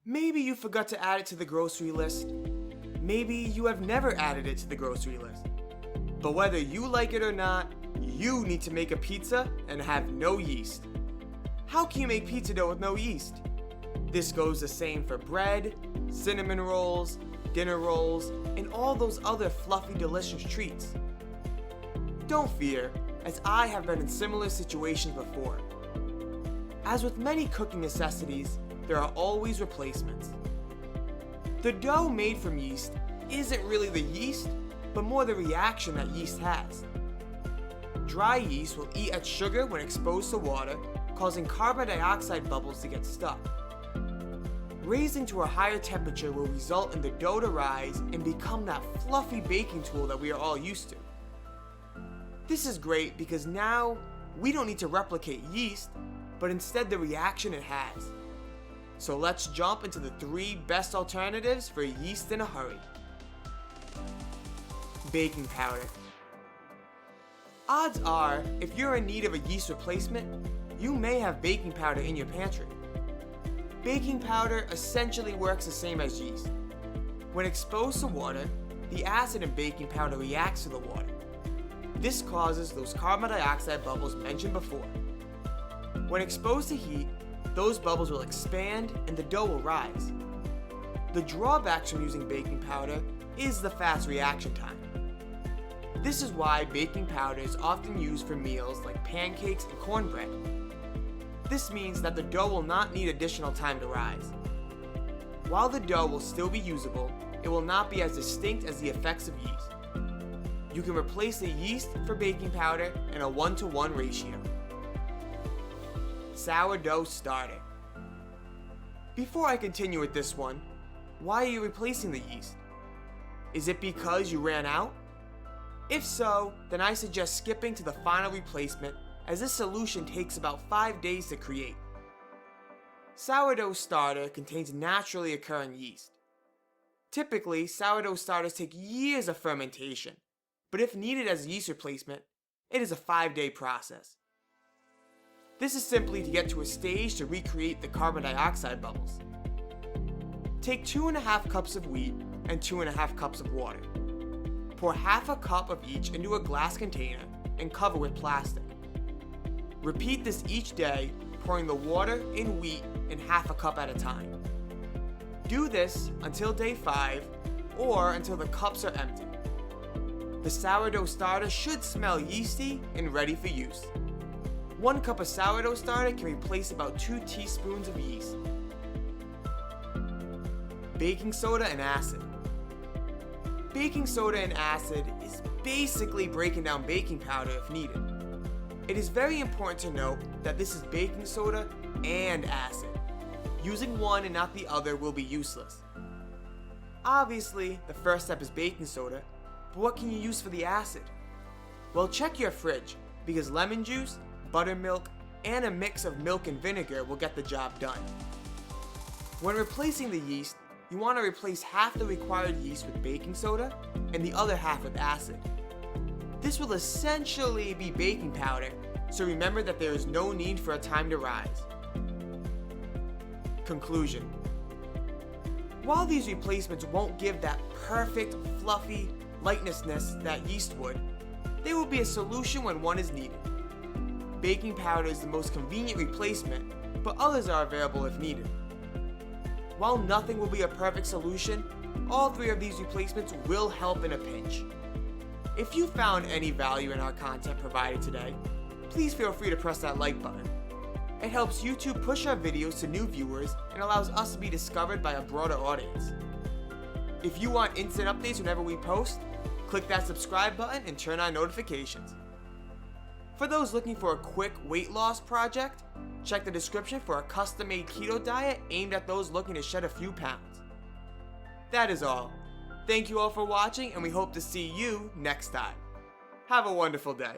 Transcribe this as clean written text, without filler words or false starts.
Maybe you forgot to add it to the grocery list. Maybe you have never added it to the grocery list. But whether you like it or not, you need to make a pizza and have no yeast. How can you make pizza dough with no yeast? This goes the same for bread, cinnamon rolls, dinner rolls, and all those other fluffy delicious treats. Don't fear, as I have been in similar situations before. As with many cooking necessities, there are always replacements. The dough made from yeast isn't really the yeast, but more the reaction that yeast has. Dry yeast will eat at sugar when exposed to water, causing carbon dioxide bubbles to get stuck. Raising to a higher temperature will result in the dough to rise and become that fluffy baking tool that we are all used to. This is great because now we don't need to replicate yeast, but instead the reaction it has. So let's jump into the 3 best alternatives for yeast in a hurry. Baking powder. Odds are, if you're in need of a yeast replacement, you may have baking powder in your pantry. Baking powder essentially works the same as yeast. When exposed to water, the acid in baking powder reacts to the water. This causes those carbon dioxide bubbles mentioned before. When exposed to heat, those bubbles will expand and the dough will rise. The drawbacks from using baking powder is the fast reaction time. This is why baking powder is often used for meals like pancakes and cornbread. This means that the dough will not need additional time to rise. While the dough will still be usable, it will not be as distinct as the effects of yeast. You can replace the yeast for baking powder in a 1-to-1 ratio. Sourdough Starter. Before I continue with this one, why are you replacing the yeast? Is it because you ran out? If so, then I suggest skipping to the final replacement, as this solution takes about 5 days to create. Sourdough starter contains naturally occurring yeast. Typically, sourdough starters take years of fermentation, but if needed as a yeast replacement, it is a 5-day process. This is simply to get to a stage to recreate the carbon dioxide bubbles. Take 2.5 cups of wheat and 2.5 cups of water. Pour half a cup of each into a glass container and cover with plastic. Repeat this each day, pouring the water and wheat in half a cup at a time. Do this until day 5 or until the cups are empty. The sourdough starter should smell yeasty and ready for use. 1 cup of sourdough starter can replace about 2 teaspoons of yeast. Baking soda and acid. Baking soda and acid is basically breaking down baking powder if needed. It is very important to note that this is baking soda and acid. Using one and not the other will be useless. Obviously, the first step is baking soda, but what can you use for the acid? Well, check your fridge, because lemon juice, buttermilk, and a mix of milk and vinegar will get the job done. When replacing the yeast, you want to replace half the required yeast with baking soda and the other half with acid. This will essentially be baking powder, so remember that there is no need for a time to rise. Conclusion. While these replacements won't give that perfect, fluffy lightness that yeast would, they will be a solution when one is needed. Baking powder is the most convenient replacement, but others are available if needed. While nothing will be a perfect solution, all 3 of these replacements will help in a pinch. If you found any value in our content provided today, please feel free to press that like button. It helps YouTube push our videos to new viewers and allows us to be discovered by a broader audience. If you want instant updates whenever we post, click that subscribe button and turn on notifications. For those looking for a quick weight loss project, check the description for a custom-made keto diet aimed at those looking to shed a few pounds. That is all. Thank you all for watching, and we hope to see you next time. Have a wonderful day.